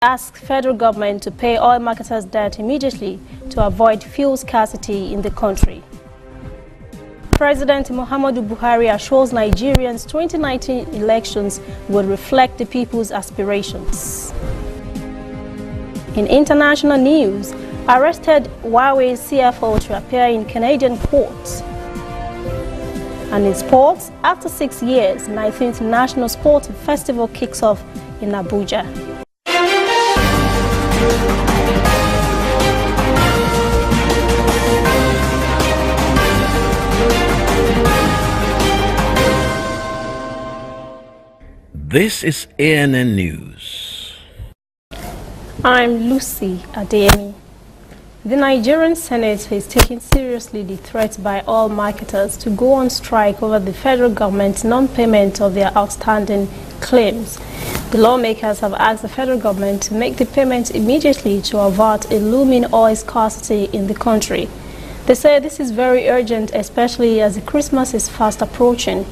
asks federal government to pay oil marketers' debt immediately to avoid fuel scarcity in the country. President Muhammadu Buhari assures Nigerians 2019 elections will reflect the people's aspirations. In international news, arrested Huawei CFO to appear in Canadian courts. And in sports, after 6 years, 19th National Sports Festival kicks off in Abuja. This is ANN News. I'm Lucy Adeyemi. The Nigerian Senate is taking seriously the threat by oil marketers to go on strike over the federal government's non-payment of their outstanding claims. The lawmakers have asked the federal government to make the payment immediately to avert a looming oil scarcity in the country. They say this is very urgent, especially as the Christmas is fast approaching.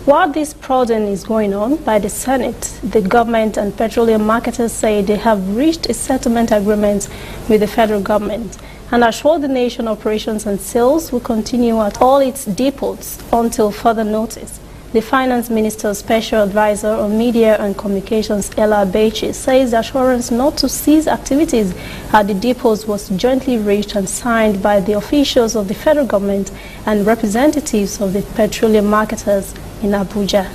While this prodding is going on by the Senate, the government and petroleum marketers say they have reached a settlement agreement with the federal government and assure the nation operations and sales will continue at all its depots until further notice. The Finance Minister's Special Advisor on Media and Communications, Ella Beche, says the assurance not to cease activities at the depots was jointly reached and signed by the officials of the federal government and representatives of the petroleum marketers in Abuja.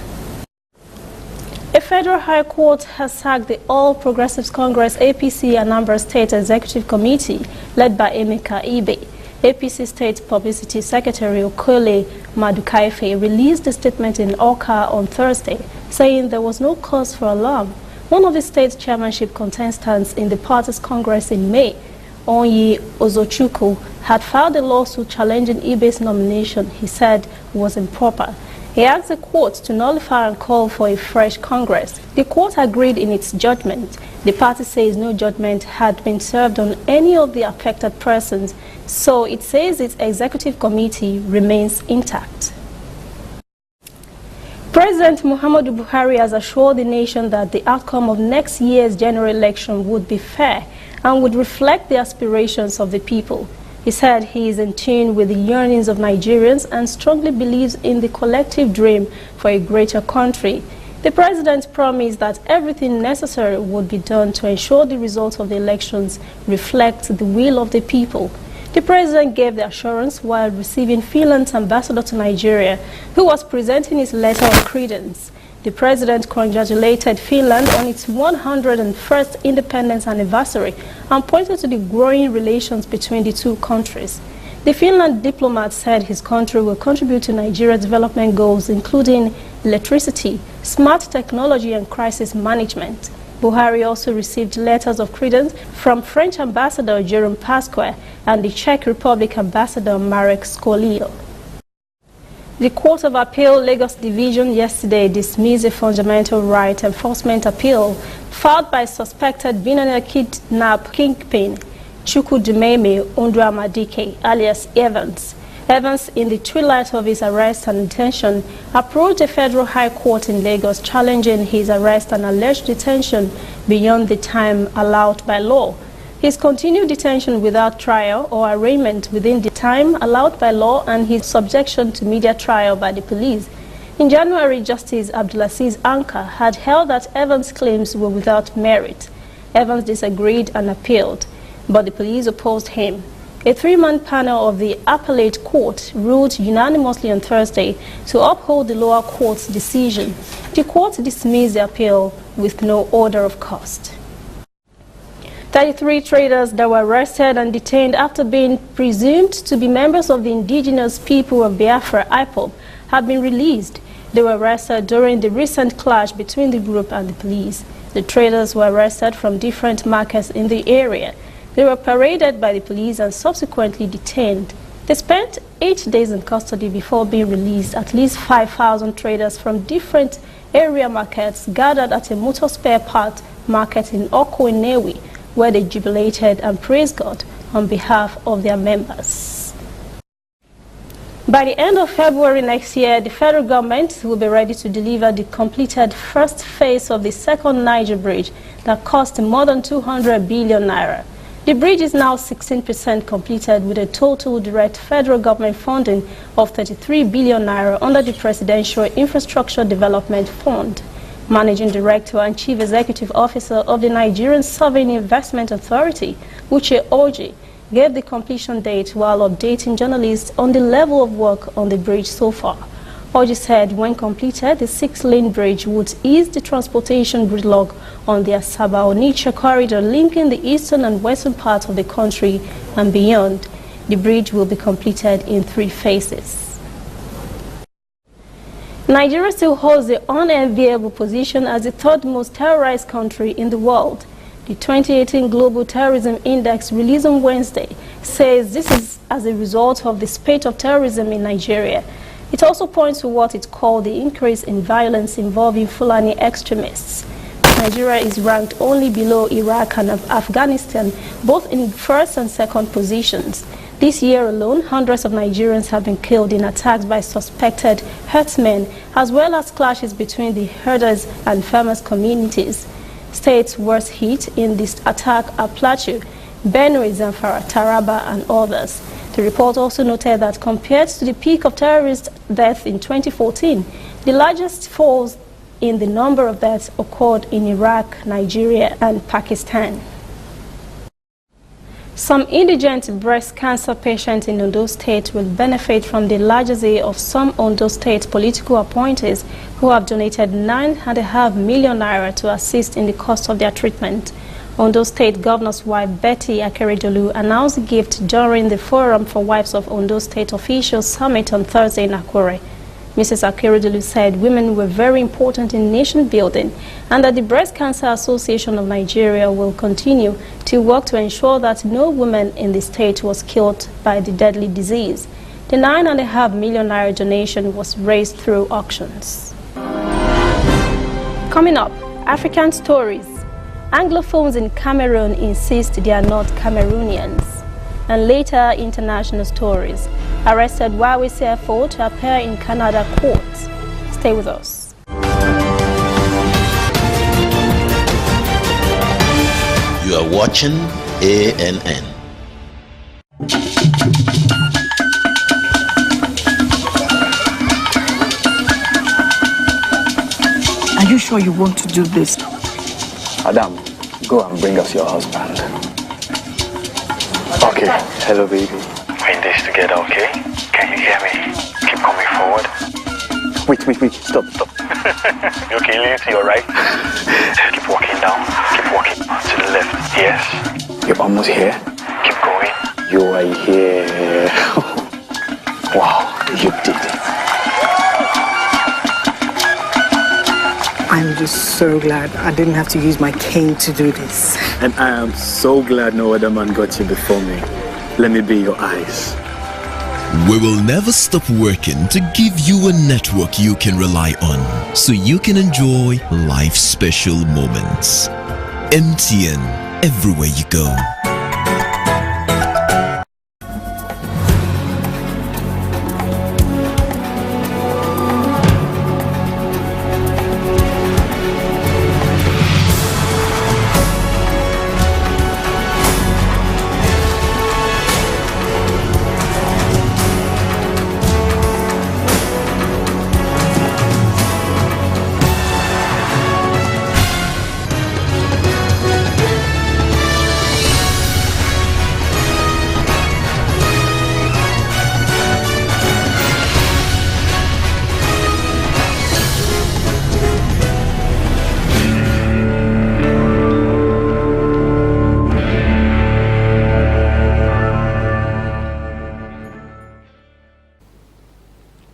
A federal high court has sacked the All Progressives Congress APC Anambra State Executive Committee led by Emeka Ibe. APC State Publicity Secretary Okole Madukaife released a statement in Awka on Thursday saying there was no cause for alarm. One of the state chairmanship contestants in the party's Congress in May, Onyi Ozochukwu, had filed a lawsuit challenging Ibe's nomination he said was improper. He asked the court to nullify and call for a fresh Congress. The court agreed in its judgment. The party says no judgment had been served on any of the affected persons, so it says its executive committee remains intact. President Muhammadu Buhari has assured the nation that the outcome of next year's general election would be fair and would reflect the aspirations of the people. He said he is in tune with the yearnings of Nigerians and strongly believes in the collective dream for a greater country. The president promised that everything necessary would be done to ensure the results of the elections reflect the will of the people. The president gave the assurance while receiving Finland's ambassador to Nigeria, who was presenting his letter of credence. The president congratulated Finland on its 101st independence anniversary and pointed to the growing relations between the two countries. The Finland diplomat said his country will contribute to Nigeria's development goals, including electricity, smart technology, and crisis management. Buhari also received letters of credence from French Ambassador Jérôme Pasqua and the Czech Republic Ambassador Marek Skolio. The Court of Appeal Lagos Division yesterday dismissed a fundamental right enforcement appeal filed by suspected billionaire kidnap kingpin Chukwudumeme Onduamadike, alias Evans. Evans, in the twilight of his arrest and detention, approached the Federal High Court in Lagos challenging his arrest and alleged detention beyond the time allowed by law. His continued detention without trial or arraignment within the time allowed by law and his subjection to media trial by the police. In January, Justice Abdulaziz Anka had held that Evans' claims were without merit. Evans disagreed and appealed, but the police opposed him. A three-man panel of the appellate court ruled unanimously on Thursday to uphold the lower court's decision. The court dismissed the appeal with no order of cost. 33 traders that were arrested and detained after being presumed to be members of the Indigenous People of Biafra (IPOB) have been released. They were arrested during the recent clash between the group and the police. The traders were arrested from different markets in the area. They were paraded by the police and subsequently detained. They spent 8 days in custody before being released. At least 5,000 traders from different area markets gathered at a motor spare part market in Oko Inewi, where they jubilated and praised God on behalf of their members. By the end of February next year, the federal government will be ready to deliver the completed first phase of the second Niger bridge that cost more than 200 billion naira. The bridge is now 16% completed with a total direct federal government funding of 33 billion naira under the Presidential Infrastructure Development Fund. Managing Director and Chief Executive Officer of the Nigerian Sovereign Investment Authority, Uche Oji, gave the completion date while updating journalists on the level of work on the bridge so far. Oji said when completed, the 6-lane bridge would ease the transportation gridlock on the Asaba-Onitsha corridor linking the eastern and western parts of the country and beyond. The bridge will be completed in 3 phases. Nigeria still holds the unenviable position as the 3rd most terrorized country in the world. The 2018 Global Terrorism Index released on Wednesday says this is as a result of the spate of terrorism in Nigeria. It also points to what it called the increase in violence involving Fulani extremists. Nigeria is ranked only below Iraq and Afghanistan, both in 1st and 2nd positions. This year alone, hundreds of Nigerians have been killed in attacks by suspected herdsmen, as well as clashes between the herders and farmers' communities. States worst hit in this attack are Plateau, Benue, Zamfara, Taraba, and others. The report also noted that compared to the peak of terrorist deaths in 2014, the largest falls in the number of deaths occurred in Iraq, Nigeria, and Pakistan. Some indigent breast cancer patients in Ondo State will benefit from the largesse of some Ondo State political appointees who have donated 9.5 million naira to assist in the cost of their treatment. Ondo State Governor's wife Betty Akeredolu announced the gift during the Forum for Wives of Ondo State Officials Summit on Thursday in Akure. Mrs. Akeredolu said women were very important in nation building and that the Breast Cancer Association of Nigeria will continue to work to ensure that no woman in the state was killed by the deadly disease. The 9.5 million naira donation was raised through auctions. Coming up, African stories. Anglophones in Cameroon insist they are not Cameroonians. And later, international stories. Arrested Huawei CFO to appear in Canada courts. Stay with us. You are watching ANN. Are you sure you want to do this? Adam, go and bring us your husband. Okay, hello baby. We're in this together, okay? Can you hear me? Keep coming forward. Wait, stop. You okay, lean to your right. Keep walking down. Keep walking to the left. Yes. You're almost here. Keep going. You are here. Wow, you did it. I'm just so glad I didn't have to use my cane to do this. And I am so glad no other man got you before me. Let me be your eyes. We will never stop working to give you a network you can rely on so you can enjoy life's special moments. MTN, everywhere you go.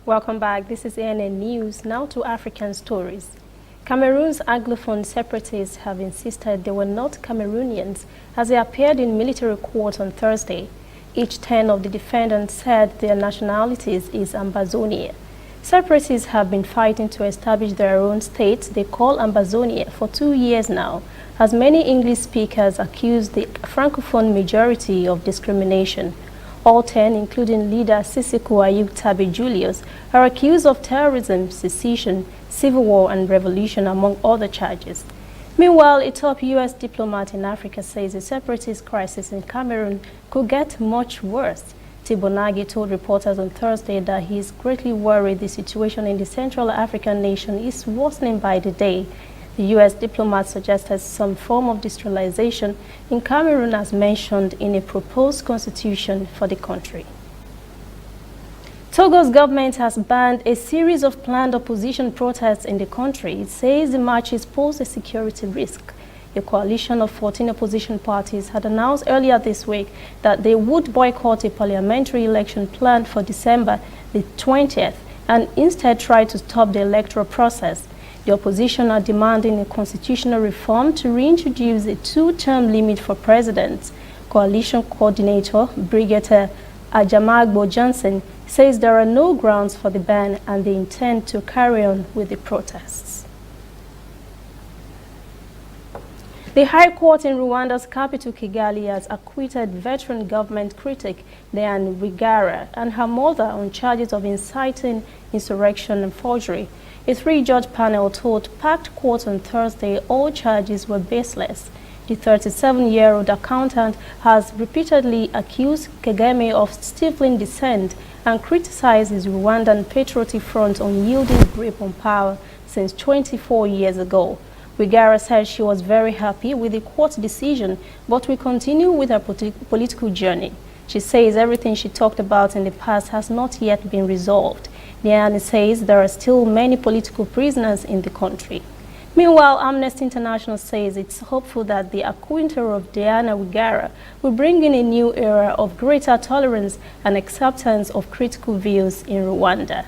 Welcome back. This is ANN News. Now to African stories. Cameroon's Anglophone separatists have insisted they were not Cameroonians as they appeared in military court on Thursday. Each 10 of the defendants said their nationalities is Ambazonia. Separatists have been fighting to establish their own state they call Ambazonia for 2 years now, as many English speakers accuse the Francophone majority of discrimination. All 10, including leader Sisiko Ayuk Tabe Julius, are accused of terrorism, secession, civil war and revolution, among other charges. Meanwhile, a top U.S. diplomat in Africa says the separatist crisis in Cameroon could get much worse. Tibonagi told reporters on Thursday that he is greatly worried the situation in the Central African nation is worsening by the day. The U.S. diplomat suggested some form of decentralization in Cameroon as mentioned in a proposed constitution for the country. Togo's government has banned a series of planned opposition protests in the country. It says the marches pose a security risk. A coalition of 14 opposition parties had announced earlier this week that they would boycott a parliamentary election planned for December the 20th and instead try to stop the electoral process. The opposition are demanding a constitutional reform to reintroduce a two-term limit for presidents. Coalition coordinator Brigadier Ajamagbo Johnson says there are no grounds for the ban and they intend to carry on with the protests. The High Court in Rwanda's capital Kigali has acquitted veteran government critic Diane Rwigara and her mother on charges of inciting insurrection and forgery. A three-judge panel told packed court on Thursday all charges were baseless. The 37-year-old accountant has repeatedly accused Kagame of stifling dissent and criticized his Rwandan Patriotic Front's unyielding grip on power since 24 years ago. Rwigara said she was very happy with the court's decision, but will continue with her political journey. She says everything she talked about in the past has not yet been resolved. Diane says there are still many political prisoners in the country. Meanwhile, Amnesty International says it's hopeful that the acquittal of Diana Rwigara will bring in a new era of greater tolerance and acceptance of critical views in Rwanda.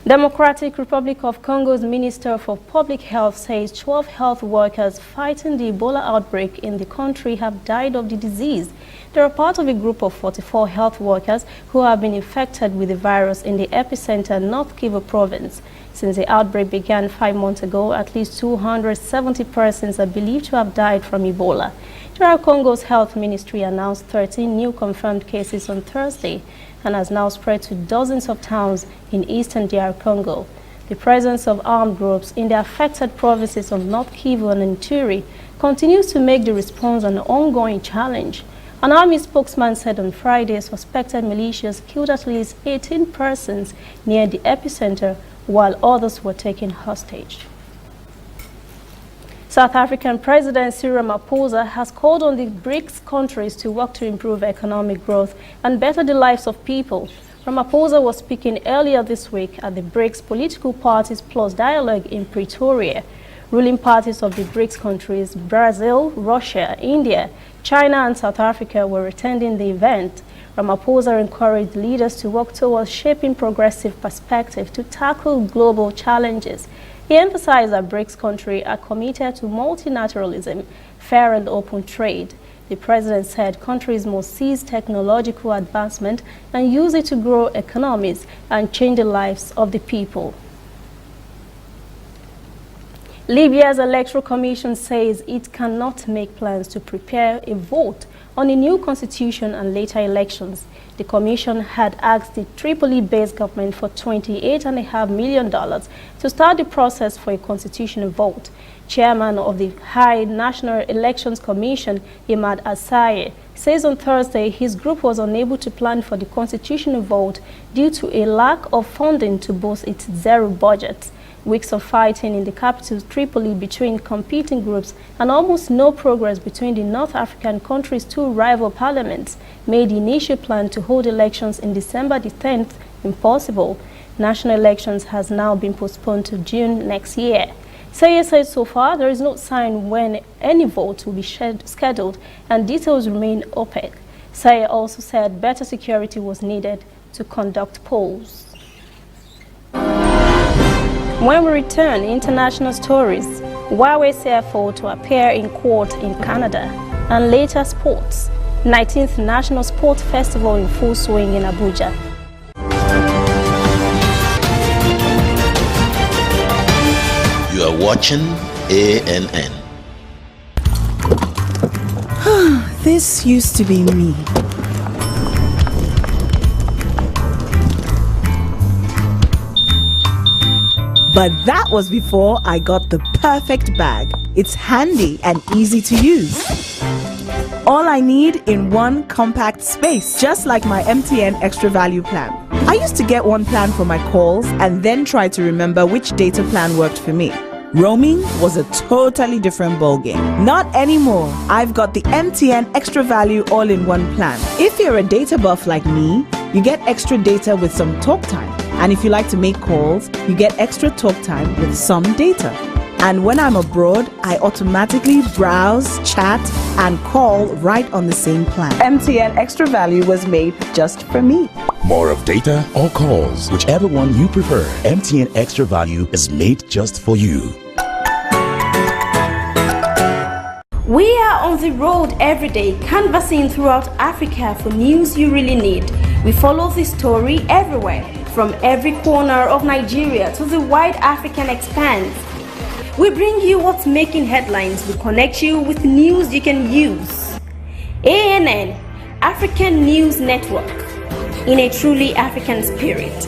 Democratic Republic of Congo's Minister for Public Health says 12 health workers fighting the Ebola outbreak in the country have died of the disease. They are part of a group of 44 health workers who have been infected with the virus in the epicenter North Kivu province. Since the outbreak began 5 months ago, at least 270 persons are believed to have died from Ebola. DR Congo's health ministry announced 13 new confirmed cases on Thursday and has now spread to dozens of towns in eastern DR Congo. The presence of armed groups in the affected provinces of North Kivu and Ituri continues to make the response an ongoing challenge. An army spokesman said on Friday suspected militias killed at least 18 persons near the epicenter while others were taken hostage. South African President Cyril Ramaphosa has called on the BRICS countries to work to improve economic growth and better the lives of people. Ramaphosa was speaking earlier this week at the BRICS Political Parties Plus Dialogue in Pretoria. Ruling parties of the BRICS countries, Brazil, Russia, India, China and South Africa were attending the event. Ramaphosa encouraged leaders to work towards shaping progressive perspective to tackle global challenges. He emphasized that BRICS countries are committed to multilateralism, fair and open trade. The president said countries must seize technological advancement and use it to grow economies and change the lives of the people. Libya's Electoral Commission says it cannot make plans to prepare a vote on a new constitution and later elections. The commission had asked the Tripoli-based government for $28.5 million to start the process for a constitutional vote. Chairman of the High National Elections Commission, Imad Asaye, says on Thursday his group was unable to plan for the constitutional vote due to a lack of funding to boost its zero budget. Weeks of fighting in the capital Tripoli between competing groups and almost no progress between the North African countries' two rival parliaments made the initial plan to hold elections in December the 10th impossible. National elections has now been postponed to June next year. Saye said so far there is no sign when any vote will be scheduled and details remain opaque. Saye also said better security was needed to conduct polls. When we return, international stories, Huawei CFO to appear in court in Canada, and later sports, 19th National Sports Festival in full swing in Abuja. You are watching ANN. This used to be me. But that was before I got the perfect bag. It's handy and easy to use. All I need in one compact space, just like my MTN Extra Value plan. I used to get one plan for my calls and then try to remember which data plan worked for me. Roaming was a totally different ballgame. Not anymore. I've got the MTN Extra Value all-in-one plan. If you're a data buff like me, you get extra data with some talk time. And if you like to make calls, you get extra talk time with some data. And when I'm abroad, I automatically browse, chat, and call right on the same plan. MTN Extra Value was made just for me. More of data or calls, whichever one you prefer. MTN Extra Value is made just for you. We are on the road every day, canvassing throughout Africa for news you really need. We follow the story everywhere, from every corner of Nigeria to the wide African expanse. We bring you what's making headlines. We connect you with news you can use. ANN, African News Network, in a truly African spirit.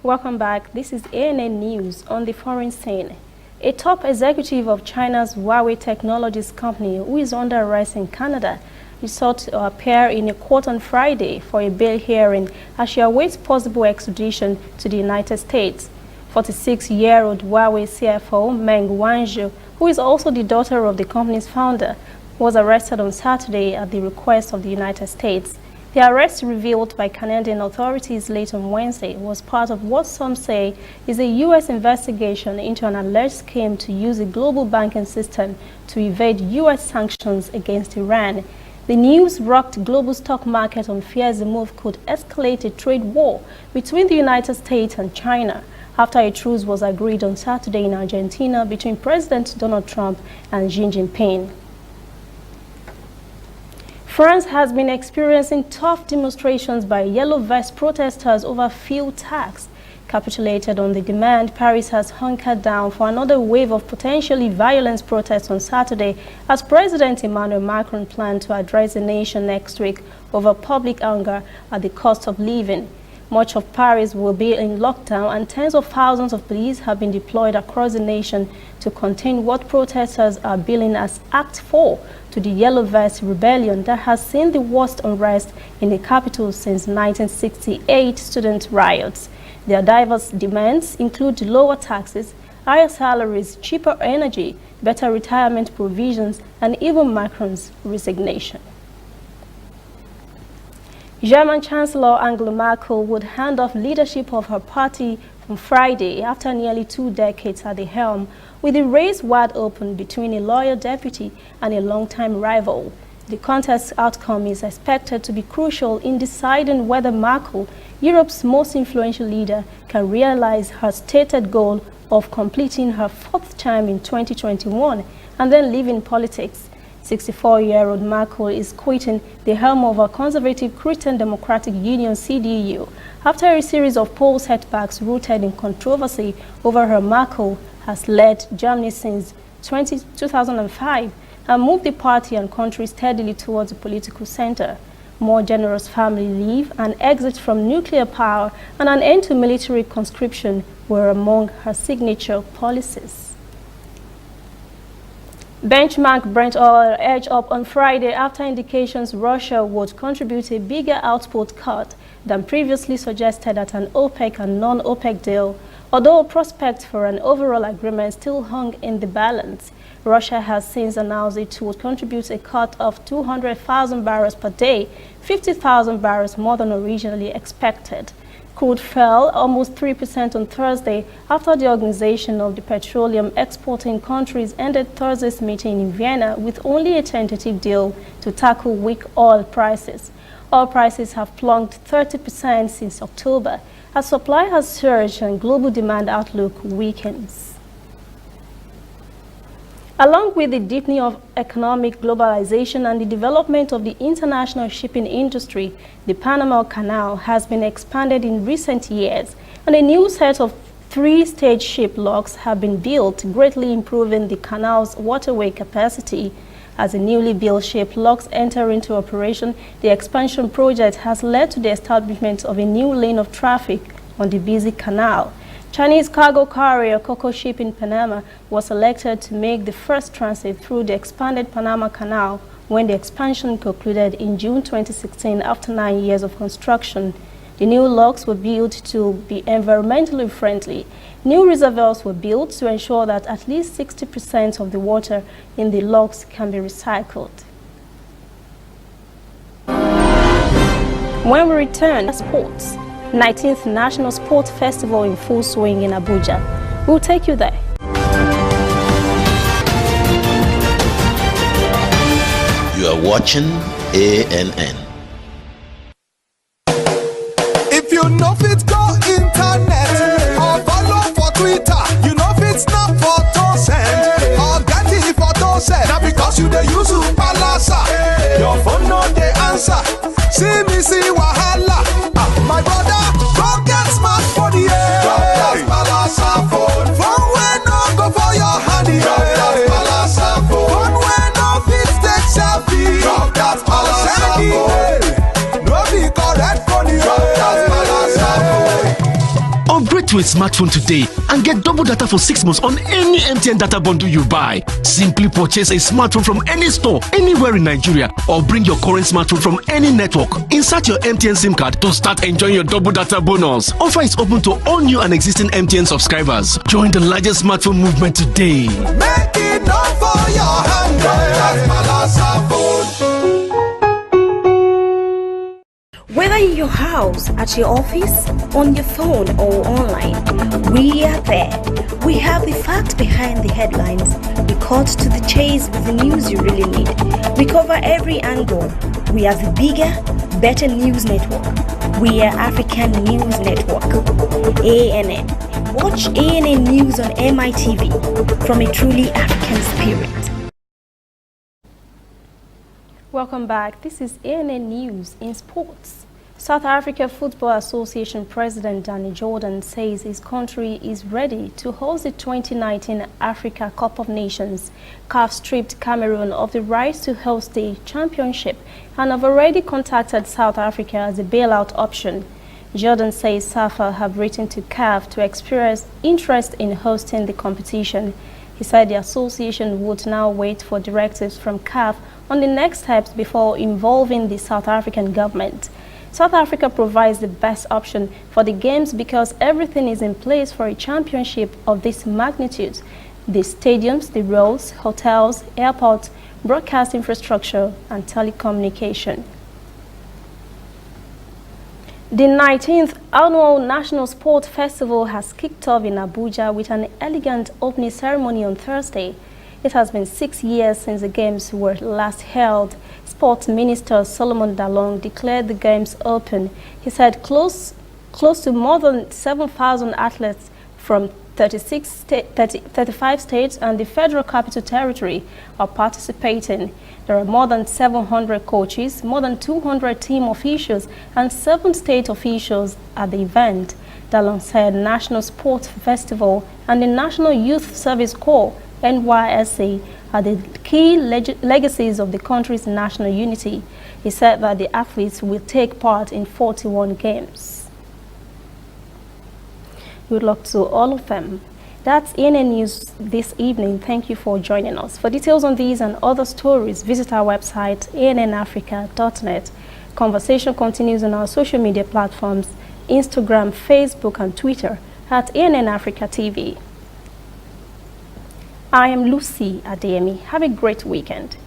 Welcome back. This is ANN News on the foreign scene. A top executive of China's Huawei Technologies company, who is under arrest in Canada, is sought to appear in a court on Friday for a bail hearing as she awaits possible extradition to the United States. 46-year-old Huawei CFO Meng Wanzhou, who is also the daughter of the company's founder, was arrested on Saturday at the request of the United States. The arrest, revealed by Canadian authorities late on Wednesday, was part of what some say is a U.S. investigation into an alleged scheme to use a global banking system to evade U.S. sanctions against Iran. The news rocked global stock market on fears the move could escalate a trade war between the United States and China after a truce was agreed on Saturday in Argentina between President Donald Trump and Xi Jinping. France has been experiencing tough demonstrations by yellow vest protesters over fuel tax. Capitulated on the demand, Paris has hunkered down for another wave of potentially violent protests on Saturday as President Emmanuel Macron planned to address the nation next week over public anger at the cost of living. Much of Paris will be in lockdown, and tens of thousands of police have been deployed across the nation to contain what protesters are billing as Act 4 to the Yellow Vest Rebellion that has seen the worst unrest in the capital since 1968 student riots. Their diverse demands include lower taxes, higher salaries, cheaper energy, better retirement provisions, and even Macron's resignation. German Chancellor Angela Merkel would hand off leadership of her party on Friday after nearly 2 decades at the helm, with the race wide open between a loyal deputy and a longtime rival. The contest's outcome is expected to be crucial in deciding whether Merkel, Europe's most influential leader, can realize her stated goal of completing her 4th term in 2021 and then leaving politics. 64-year-old Merkel is quitting the helm of her conservative Christian Democratic Union CDU after a series of poll setbacks rooted in controversy over her. Merkel has led Germany since 2005 and moved the party and country steadily towards the political center. More generous family leave, an exit from nuclear power, and an end to military conscription were among her signature policies. Benchmark Brent oil edged up on Friday after indications Russia would contribute a bigger output cut than previously suggested at an OPEC and non-OPEC deal, although prospects for an overall agreement still hung in the balance. Russia has since announced it would contribute a cut of 200,000 barrels per day, 50,000 barrels more than originally expected. Crude fell almost 3% on Thursday after the Organization of the Petroleum Exporting Countries ended Thursday's meeting in Vienna with only a tentative deal to tackle weak oil prices. Oil prices have plunged 30% since October as supply has surged and global demand outlook weakens. Along with the deepening of economic globalization and the development of the international shipping industry, the Panama Canal has been expanded in recent years, and a new set of 3-stage ship locks have been built, greatly improving the canal's waterway capacity. As the newly built ship locks enter into operation, the expansion project has led to the establishment of a new lane of traffic on the busy canal. Chinese cargo carrier Coco Ship in Panama was selected to make the first transit through the expanded Panama Canal when the expansion concluded in June 2016 after 9 years of construction. The new locks were built to be environmentally friendly. New reservoirs were built to ensure that at least 60% of the water in the locks can be recycled. When we return, sports. 19th National Sports Festival in full swing in Abuja. We'll take you there. You are watching ANN. If you know fit go internet or follow for Twitter, you know fit snap photo send or get the photo send. Now because you the use palasa, your phone no the answer. See me see wahala. My brother, go get smartphone, yeah. Drop that palasa phone. Phone when no go for your hand, yeah. Drop that palasa phone. Phone when no fit take selfie. Drop that palasa phone. No be correct phone, yeah. Drop that palasa phone. Upgrade to a smartphone today and get double data for 6 months on any MTN data bundle you buy. Simply purchase a smartphone from any store, anywhere in Nigeria, or bring your current smartphone from any network. Insert your MTN SIM card to start enjoying your double data bonus. Offer is open to all new and existing MTN subscribers. Join the largest smartphone movement today. Make it not for your hand, Whether in your house, at your office, on your phone or online, we are there. We have the facts behind the headlines. We cut to the chase with the news you really need. We cover every angle. We are the bigger, better news network. We are African News Network. ANN. Watch ANN News on MITV from a truly African spirit. Welcome back. This is ANN News in Sports. South Africa Football Association President Danny Jordan says his country is ready to host the 2019 Africa Cup of Nations. CAF stripped Cameroon of the rights to host the championship and have already contacted South Africa as a bailout option. Jordan says SAFA have written to CAF to express interest in hosting the competition. He said the association would now wait for directives from CAF on the next steps before involving the South African government. South Africa provides the best option for the games because everything is in place for a championship of this magnitude. The stadiums, the roads, hotels, airports, broadcast infrastructure, and telecommunication. The 19th Annual National Sport Festival has kicked off in Abuja with an elegant opening ceremony on Thursday. It has been 6 years since the Games were last held. Sports Minister Solomon Dalong declared the Games open. He said close to more than 7,000 athletes from 35 states and the Federal Capital Territory are participating. There are more than 700 coaches, more than 200 team officials, and 7 state officials at the event. Dalong said National Sports Festival and the National Youth Service Corps NYSC are the key legacies of the country's national unity. He said that the athletes will take part in 41 games. Good luck to all of them. That's ANN News this evening. Thank you for joining us. For details on these and other stories, visit our website, annafrica.net. Conversation continues on our social media platforms, Instagram, Facebook, and Twitter at ANN Africa TV. I am Lucy Adeyemi. Have a great weekend.